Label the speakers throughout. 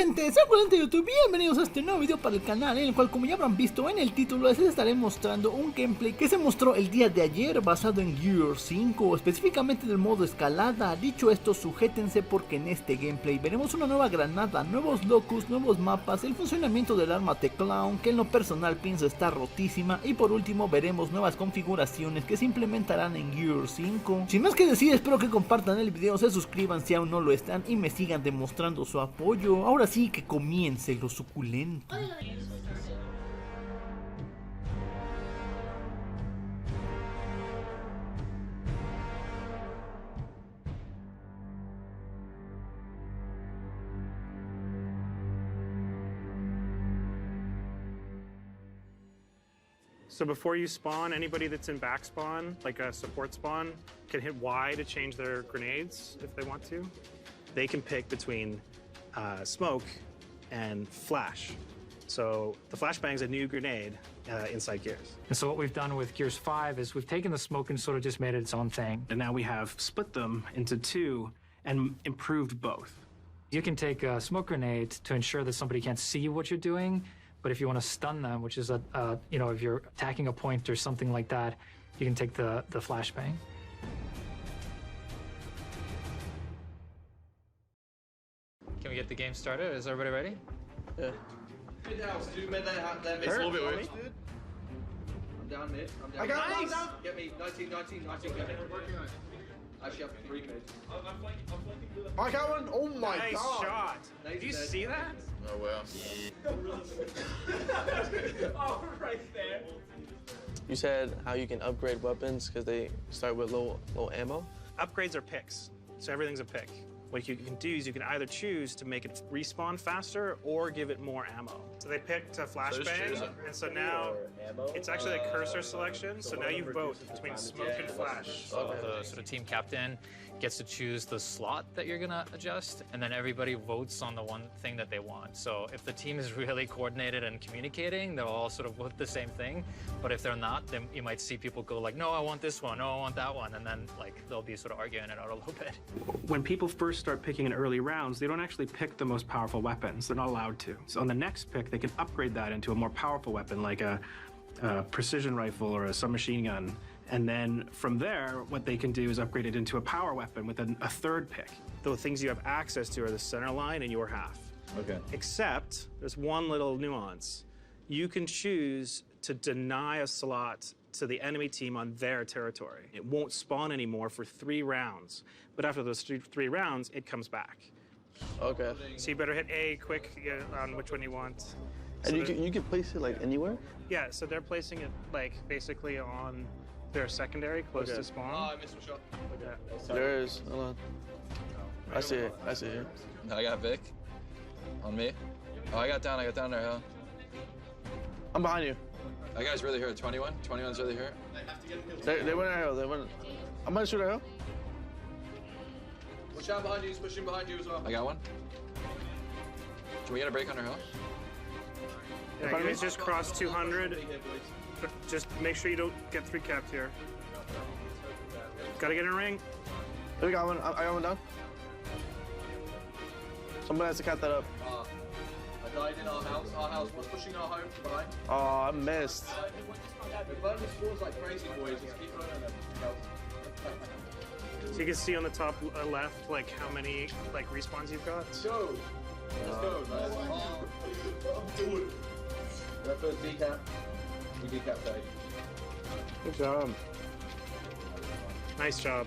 Speaker 1: gente, Suculento de YouTube, bienvenidos a este nuevo video para el canal, en el cual, como ya habrán visto en el título, les estaré mostrando un gameplay que se mostró el día de ayer basado en Gear 5, específicamente del modo escalada. Dicho esto, sujétense porque en este gameplay veremos una nueva granada, nuevos locus, nuevos mapas, el funcionamiento del arma de clown, que en lo personal pienso está rotísima, y por último veremos nuevas configuraciones que se implementarán en Gear 5. Sin más que decir, espero que compartan el video, se suscriban si aún no lo están y me sigan demostrando su apoyo. Ahora sí que comience lo suculento.
Speaker 2: So before you spawn, anybody that's in back spawn, like a support spawn, can hit Y to change their grenades if they want to. They can pick between smoke and flash. So the flashbang's a new grenade inside Gears.
Speaker 3: And so what we've done with Gears 5 is we've taken the smoke and sort of just made it its own thing.
Speaker 4: And now we have split them into two and improved both.
Speaker 3: You can take a smoke grenade to ensure that somebody can't see what you're doing, but if you want to stun them, which is if you're attacking a point or something like that, you can take the flashbang.
Speaker 5: Can we get the game started? Is everybody ready?
Speaker 6: Yeah. Mid-house, do mid there. It's a little bit weird. I'm down mid. I'm down.
Speaker 7: I got
Speaker 6: nice. Get me. 19, get me. I actually have 3 mids.
Speaker 7: I got one. Oh my
Speaker 2: Nice
Speaker 7: god.
Speaker 2: shot. Did you see that?
Speaker 7: Oh well.
Speaker 6: Oh, right there.
Speaker 8: You said how you can upgrade weapons because they start with low ammo?
Speaker 2: Upgrades are picks, so everything's a pick. What you can do is you can either choose to make it respawn faster or give it more ammo. So they picked a flashbang, and so now it's actually a cursor selection, so now you vote between smoke and flash.
Speaker 5: So the sort of team captain gets to choose the slot that you're gonna adjust, and then everybody votes on the one thing that they want. So if the team is really coordinated and communicating, they'll all sort of vote the same thing. But if they're not, then you might see people go like, no, I want this one, no, I want that one, and then like they'll be sort of arguing it out a little bit.
Speaker 4: When people first start picking in early rounds, they don't actually pick the most powerful weapons. They're not allowed to. So on the next pick, they can upgrade that into a more powerful weapon like a precision rifle or a submachine gun. And then from there, what they can do is upgrade it into a power weapon with a third pick.
Speaker 2: The things you have access to are the center line and your half.
Speaker 7: Okay.
Speaker 2: Except there's one little nuance. You can choose to deny a slot to the enemy team on their territory. It won't spawn anymore for 3 rounds. But after those three rounds, it comes back.
Speaker 8: Okay.
Speaker 2: So you better hit A quick on which one you want.
Speaker 8: And
Speaker 2: So
Speaker 8: you can place it like anywhere?
Speaker 2: yeah, so they're placing it like basically on their secondary, close to spawn.
Speaker 6: Oh, I missed my shot.
Speaker 2: Yeah.
Speaker 8: There it is. Hold on. I see it. I see it.
Speaker 7: I got Vic on me. Oh, I got down there, huh?
Speaker 8: I'm behind you.
Speaker 7: That guy's really hurt. 21's really hurt.
Speaker 8: They went at hill. They went. I'm gonna shoot at hill.
Speaker 6: Watch out behind you. He's pushing behind you as well.
Speaker 7: I got one. Can we get a break on our hill?
Speaker 2: Yeah, you guys just crossed 200. But just make sure you don't get 3 capped here. Gotta get in a ring.
Speaker 8: We got one. I got one down. Somebody has to cut that up.
Speaker 6: I died in our house. Our house was pushing our home from behind.
Speaker 8: Oh, I missed.
Speaker 6: We're burning spawns like crazy, boys. Just keep running them.
Speaker 2: So you can see on the top left, like how many like respawns you've got.
Speaker 6: Let's go. Let's go, man. I'm doing it. That first decap. We decap day.
Speaker 8: Good job.
Speaker 2: Nice job.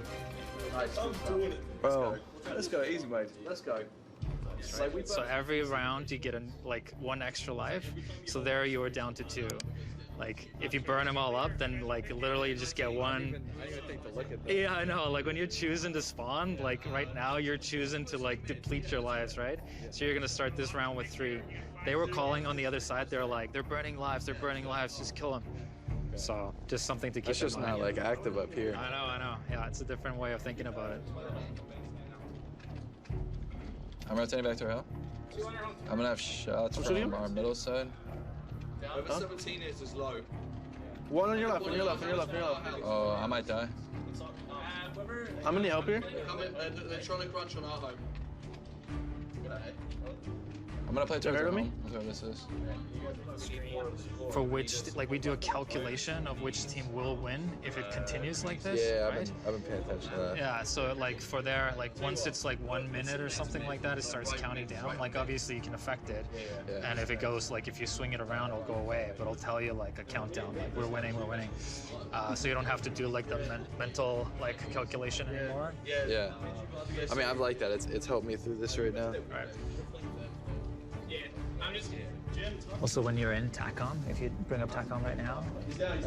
Speaker 6: Nice. I'm doing it.
Speaker 8: Bro.
Speaker 6: Let's go. Easy, mate. Let's go. Like
Speaker 5: So every round you get like 1 extra life. So there you are down to 2. Like if you burn them all up, then like literally you just get 1.
Speaker 6: I didn't even think to look at that.
Speaker 5: Yeah, I know. Like when you're choosing to spawn, like right now you're choosing to like deplete your lives, right? So you're gonna start this round with 3. They were calling on the other side. They're like, they're burning lives. Just kill them. So just something to keep
Speaker 8: That's just
Speaker 5: in mind.
Speaker 8: not like active up here.
Speaker 5: I know. Yeah, it's a different way of thinking about it.
Speaker 7: I'm rotating back to our hill. I'm gonna have shots from our middle side.
Speaker 6: Over 17 is low.
Speaker 8: One on your left, on your left.
Speaker 7: Oh, I might die.
Speaker 8: I'm gonna help here.
Speaker 6: They're trying to crunch on our home.
Speaker 7: I'm gonna play towards
Speaker 8: heard of me?
Speaker 7: home. That's what this is.
Speaker 5: For which, like, we do a calculation of which team will win if it continues like this,
Speaker 7: Yeah,
Speaker 5: right?
Speaker 7: I've been paying attention to that.
Speaker 5: Yeah, so like for there, like once it's like 1 minute or something like that, it starts counting down. Like obviously you can affect it,
Speaker 7: Yeah.
Speaker 5: and if it goes like if you swing it around, it'll go away, but it'll tell you like a countdown, like we're winning. So you don't have to do like the mental like calculation anymore.
Speaker 7: Yeah. I mean, I've liked that. It's helped me through this right now.
Speaker 5: Right. Also, when you're in TACOM, if you bring up TACOM right now,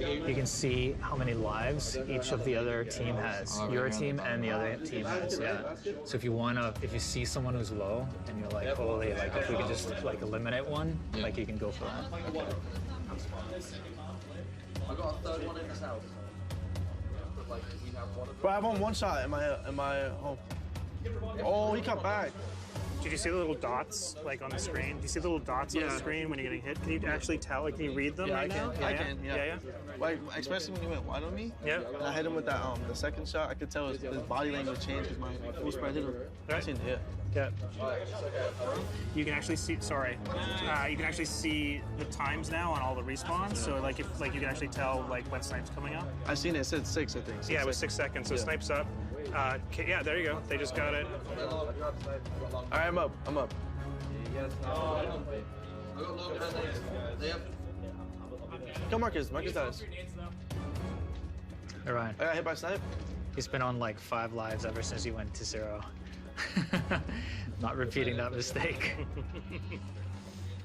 Speaker 5: you can see how many lives each of the other team has. Your team and the other team has, yeah. So if you see someone who's low and you're like, holy, like if we could just like eliminate one, like you can go for that.
Speaker 6: I got a third one in this house. Like, we have one of
Speaker 8: Bro, I have one shot in my home. Oh, he cut back.
Speaker 2: Did you see the little dots like on the screen? Do you see the little dots on the screen when you're getting hit? Can you actually tell? Like, can you read them right now?
Speaker 8: I can.
Speaker 2: Yeah.
Speaker 8: Like, especially when he went wide on me.
Speaker 2: Yeah.
Speaker 8: And I hit him with that the second shot. I could tell his body language changed because my full spread hit him.
Speaker 2: Right.
Speaker 8: I seen it,
Speaker 2: Yeah. You can actually see. Sorry. You can actually see the times now on all the respawns. So like if you can actually tell like when snipe's coming up.
Speaker 8: I seen it. It said 6, I think.
Speaker 2: Yeah, it was 6 seconds. So snipe's up. Yeah, there you go. They just got it.
Speaker 8: All right, I'm up. Come, Marcus. Marcus dies.
Speaker 5: All right.
Speaker 8: I got hit by snipe.
Speaker 5: He's been on like 5 lives ever since he went to 0. Not repeating that mistake.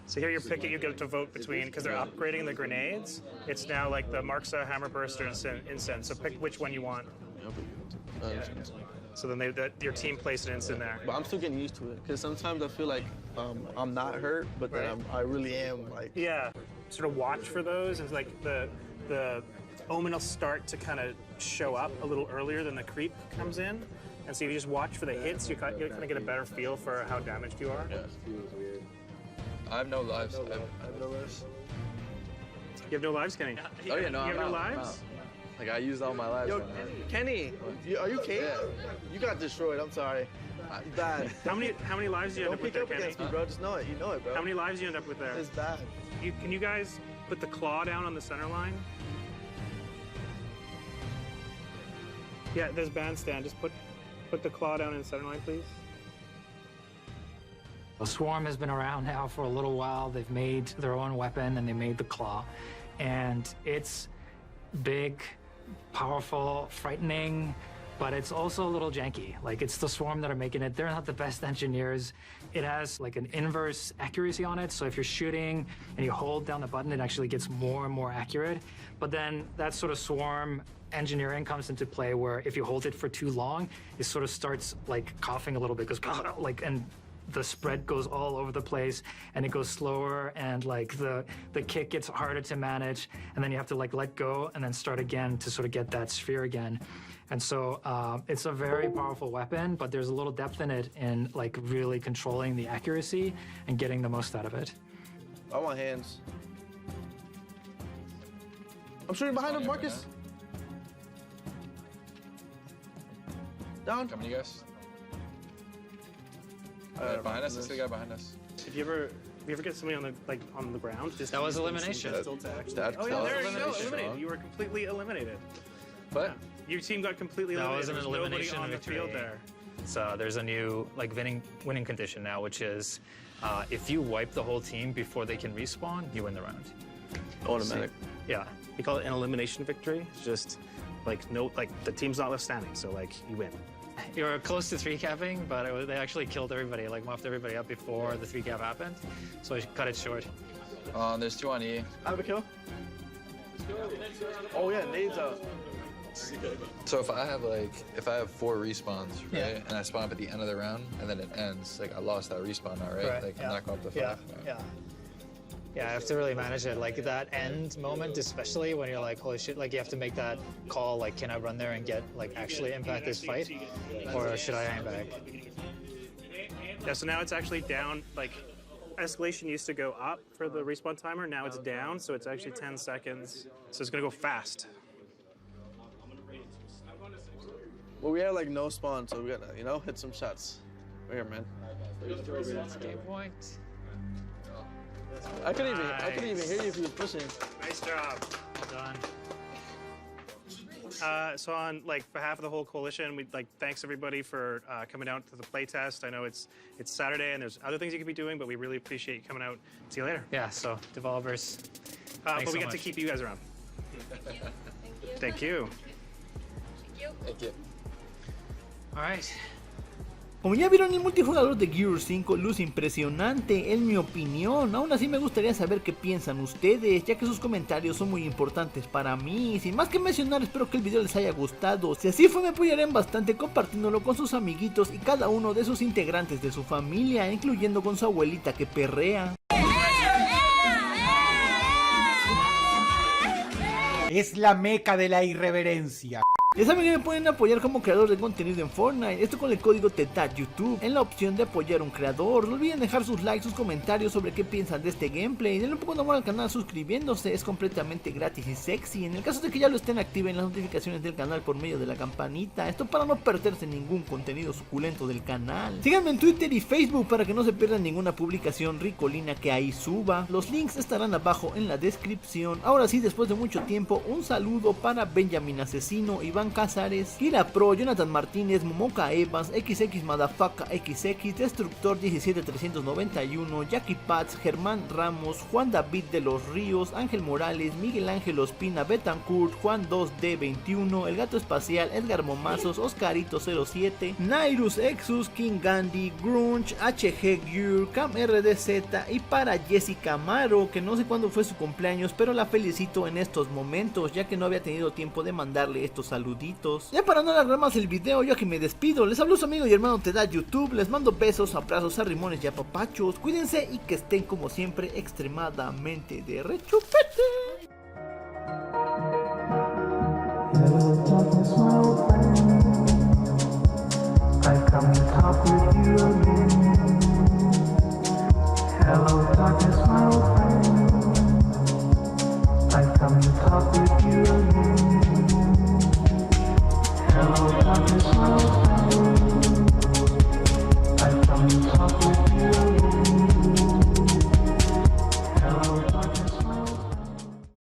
Speaker 2: So here you're picking, you get to vote between, because they're upgrading the grenades. It's now like the Marksa, Hammer Burster, and Incense. So pick which one you want. So then your team placed an instant there.
Speaker 8: But I'm still getting used to it because sometimes I feel like I'm not hurt, but then I really am. Like,
Speaker 2: yeah, sort of watch for those. It's like the omen will start to kind of show up a little earlier than the creep comes in. And so if you just watch for the hits, you kind of get a better feel for how damaged you are.
Speaker 7: Yeah. I have no lives. I have no lives.
Speaker 2: You have no lives, Kenny?
Speaker 7: Oh yeah, no,
Speaker 2: you
Speaker 7: I'm
Speaker 2: have no
Speaker 7: out, I'm
Speaker 2: lives?
Speaker 7: out. Like I used all my lives.
Speaker 8: yo, Kenny, are you okay?
Speaker 7: Yeah.
Speaker 8: You got destroyed. I'm sorry. Bad.
Speaker 2: How many lives do you end
Speaker 8: Don't
Speaker 2: up with
Speaker 8: pick
Speaker 2: there,
Speaker 8: up
Speaker 2: Kenny?
Speaker 8: against me, bro. Just know it. You know it, bro.
Speaker 2: How many lives do you end up with there?
Speaker 8: It's bad.
Speaker 2: Can you guys put the claw down on the center line? Yeah, there's bandstand. Just put the claw down in the center line, please.
Speaker 3: The Swarm has been around now for a little while. They've made their own weapon and they made the claw. And it's big, powerful, frightening, but it's also a little janky. Like, it's the Swarm that are making it. They're not the best engineers. It has like an inverse accuracy on it. So if you're shooting and you hold down the button, it actually gets more and more accurate. But then that sort of Swarm engineering comes into play where if you hold it for too long, it sort of starts like coughing a little bit, goes like, and the spread goes all over the place and it goes slower and like the kick gets harder to manage and then you have to like let go and then start again to sort of get that sphere again. And so it's a very powerful weapon, but there's a little depth in it in like really controlling the accuracy and getting the most out of it.
Speaker 8: I want hands. I'm shooting behind him, Marcus. Down.
Speaker 7: Coming, you guys. Behind us. Let's see the guy behind us.
Speaker 2: If you ever get somebody on the ground, just
Speaker 5: That was elimination.
Speaker 2: Oh yeah, there you go. Eliminated. You were completely eliminated.
Speaker 7: But
Speaker 2: Yeah. Your team got completely
Speaker 5: That
Speaker 2: eliminated.
Speaker 5: was an
Speaker 2: There was nobody
Speaker 5: elimination
Speaker 2: on the
Speaker 5: victory.
Speaker 2: field there.
Speaker 5: So there's a new like winning condition now, which is if you wipe the whole team before they can respawn, you win the round.
Speaker 8: Automatic.
Speaker 2: Yeah, we call it an elimination victory. It's just like the team's not left standing, so like you win.
Speaker 5: You were close to 3-capping, but they actually killed everybody, like muffed everybody up before the 3-cap happened. So I cut it short.
Speaker 7: there's 2 on E.
Speaker 8: I have a kill. Oh yeah, nades out.
Speaker 7: So if I have 4 respawns, right,
Speaker 5: Yeah.
Speaker 7: and I spawn up at the end of the round, and then it ends, like I lost that respawn now, right?
Speaker 5: Right,
Speaker 7: Like
Speaker 5: yeah.
Speaker 7: I'm not going up to 5.
Speaker 5: Yeah,
Speaker 7: right?
Speaker 5: yeah. Yeah, I have to really manage it. Like that end moment, especially when you're like, holy shit, like you have to make that call, like, can I run there and get, like, actually impact this fight? Or should I hang back?
Speaker 2: Yeah, so now it's actually down. Like, escalation used to go up for the respawn timer. Now it's down, so it's actually 10 seconds. So it's gonna go fast.
Speaker 8: Well, we had like no spawn, so we gotta, hit some shots. Right here, man.
Speaker 5: Game point.
Speaker 8: I couldn't even hear you if you were pushing.
Speaker 2: Nice job.
Speaker 5: Well done.
Speaker 2: So on behalf of the whole coalition, we'd thanks everybody for coming out to the playtest. I know it's Saturday and there's other things you could be doing, but we really appreciate you coming out. See you later.
Speaker 5: Yeah, so developers,
Speaker 2: But
Speaker 5: so
Speaker 2: we get to
Speaker 5: much.
Speaker 2: keep you guys around.
Speaker 6: Thank you.
Speaker 2: Thank you.
Speaker 5: All right.
Speaker 1: Como ya vieron, el multijugador de Gear 5 luce impresionante en mi opinión. Aún así me gustaría saber qué piensan ustedes, ya que sus comentarios son muy importantes para mí. Sin más que mencionar, espero que el video les haya gustado. Si así fue, me apoyarán bastante compartiéndolo con sus amiguitos y cada uno de sus integrantes de su familia, incluyendo con su abuelita que perrea.
Speaker 9: Es la meca de la irreverencia.
Speaker 1: Ya saben que me pueden apoyar como creador de contenido en Fortnite, esto con el código TheDadYT en la opción de apoyar a un creador. No olviden dejar sus likes, sus comentarios sobre qué piensan de este gameplay, denle un poco de amor al canal suscribiéndose, es completamente gratis y sexy. En el caso de que ya lo estén, activen las notificaciones del canal por medio de la campanita, esto para no perderse ningún contenido suculento del canal. Síganme en Twitter y Facebook para que no se pierdan ninguna publicación ricolina que ahí suba, los links estarán abajo en la descripción. Ahora sí, después de mucho tiempo, un saludo para Benjamin Asesino, Iván Cázares, Kira Pro, Jonathan Martínez, Momoka Evans, XX Madafaka XX, Destructor 17391, Jackie Pats, Germán Ramos, Juan David de los Ríos, Ángel Morales, Miguel Ángel Ospina, Betancourt, Juan 2D21, El Gato Espacial, Edgar Momazos, Oscarito 07, Nairus Exus, King Gandhi, Grunge, HG Gear, Cam RDZ y para Jessica Amaro, que no sé cuándo fue su cumpleaños, pero la felicito en estos momentos, ya que no había tenido tiempo de mandarle estos saluditos. Ya para no alargar más el video, yo aquí me despido. Les hablo su amigo y hermano TheDadYT. Les mando besos, abrazos, arrimones y apapachos. Cuídense y que estén como siempre extremadamente de rechupete. Hello, darkness, my old friend. I come to talk with you again.